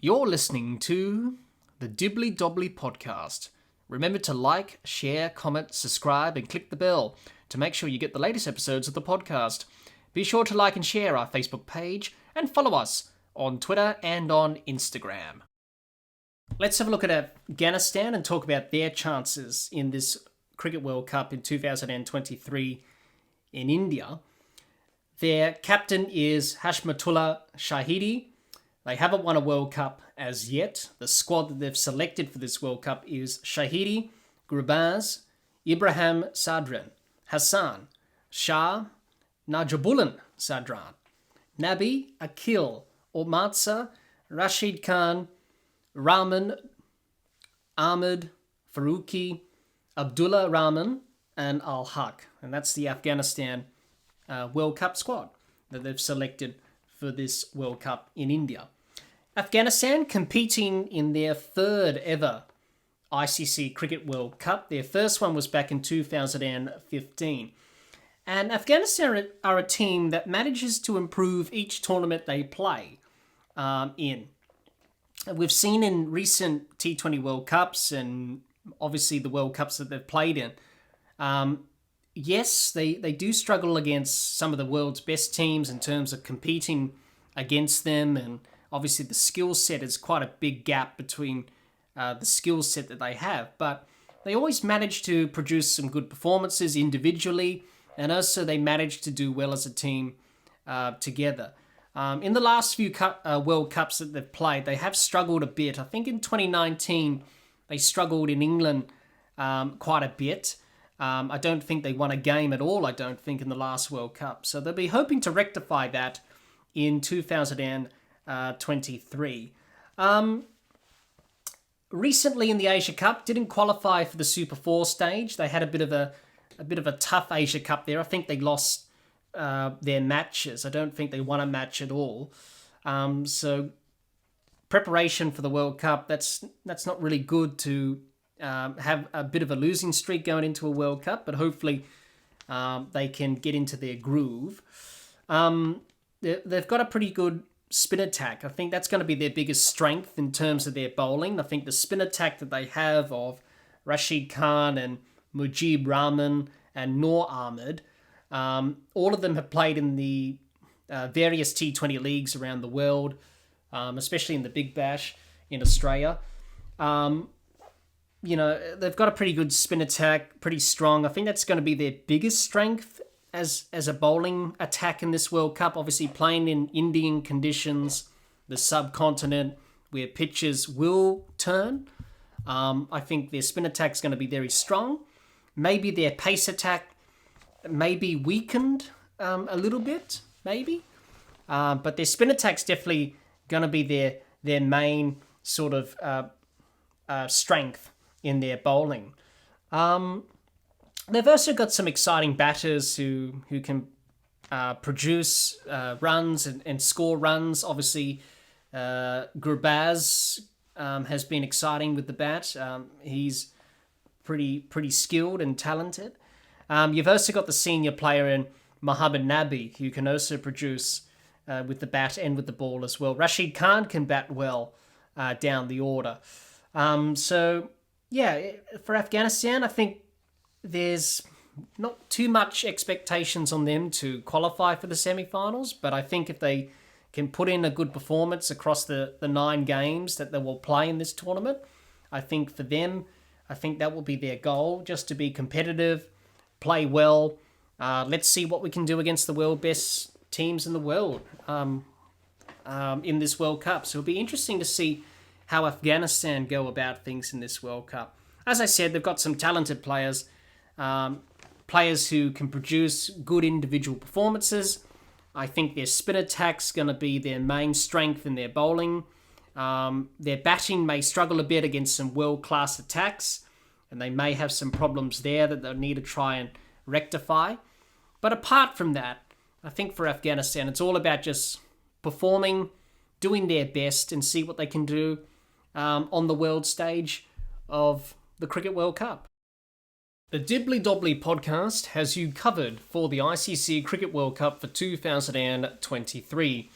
You're listening to the Dibbly Dobbly Podcast. Remember to like, share, comment, subscribe, and click the bell to make sure you get the latest episodes of the podcast. Be sure to like and share our Facebook page and follow us on Twitter and on Instagram. Let's have a look at Afghanistan and talk about their chances in this Cricket World Cup in 2023 in India. Their captain is Hashmatullah Shahidi. They haven't won a World Cup as yet. The squad that they've selected for this World Cup is Shahidi, Gurbaz, Ibrahim Sadran, Hassan, Shah, Najibullah Sadran, Nabi, Akil, Omatsa, Rashid Khan, Rahman, Ahmed, Faruqi, Abdullah Rahman, and Al-Haq. And that's the Afghanistan World Cup squad that they've selected for this World Cup in India. Afghanistan competing in their third ever ICC Cricket World Cup. Their first one was back in 2015. And Afghanistan are a team that manages to improve each tournament they play in. We've seen in recent T20 World Cups and obviously the World Cups that they've played in, yes, they do struggle against some of the world's best teams in terms of competing against them, and obviously the skill set is quite a big gap between the skill set that they have, but they always manage to produce some good performances individually, and also they manage to do well as a team together. In the last few World Cups that they've played, they have struggled a bit. I think in 2019 they struggled in England quite a bit. I don't think they won a game at all, I don't think, in the last World Cup. So they'll be hoping to rectify that in 2023. Recently in the Asia Cup, didn't qualify for the Super 4 stage. They had a bit of a tough Asia Cup there. I think they lost their matches. I don't think they won a match at all. So preparation for the World Cup, that's not really good to have a bit of a losing streak going into a World Cup, but hopefully they can get into their groove. They've got a pretty good spin attack. I think that's going to be their biggest strength in terms of their bowling. I think the spin attack that they have of Rashid Khan and Mujib Rahman and Noor Ahmed, all of them have played in the various T20 leagues around the world, especially in the Big Bash in Australia. They've got a pretty good spin attack, pretty strong. I think that's going to be their biggest strength as a bowling attack in this World Cup. Obviously playing in Indian conditions, the subcontinent, where pitches will turn. I think their spin attack is going to be very strong. Maybe their pace attack may be weakened a little bit, maybe. But their spin attack's definitely going to be their main sort of strength in their bowling. They've also got some exciting batters who can produce runs and score runs. Obviously, Gurbaz has been exciting with the bat. He's pretty skilled and talented. You've also got the senior player in Mohammad Nabi, who can also produce with the bat and with the ball as well. Rashid Khan can bat well down the order. For Afghanistan, I think there's not too much expectations on them to qualify for the semi-finals, but I think if they can put in a good performance across the 9 games that they will play in this tournament, I think for them, I think that will be their goal, just to be competitive, play well. Let's see what we can do against the world best teams in the world in this World Cup. So it'll be interesting to see how Afghanistan go about things in this World Cup. As I said, they've got some talented players, players who can produce good individual performances. I think their spin attack's going to be their main strength in their bowling. Their batting may struggle a bit against some world-class attacks, and they may have some problems there that they'll need to try and rectify. But apart from that, I think for Afghanistan, it's all about just performing, doing their best, and see what they can do on the world stage of the Cricket World Cup. The Dibbly Dobbly Podcast has you covered for the ICC Cricket World Cup for 2023.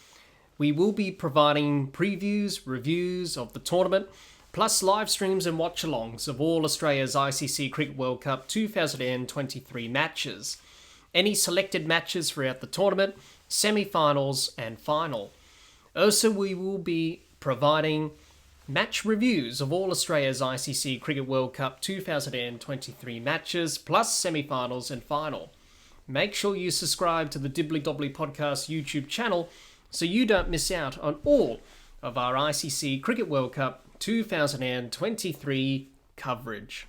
We will be providing previews, reviews of the tournament, plus live streams and watch-alongs of all Australia's ICC Cricket World Cup 2023 matches. Any selected matches throughout the tournament, semi-finals and final. Also, we will be providing match reviews of all Australia's ICC Cricket World Cup 2023 matches, plus semi-finals and final. Make sure you subscribe to the Dibbly Dobbly Podcast YouTube channel so you don't miss out on all of our ICC Cricket World Cup 2023 coverage.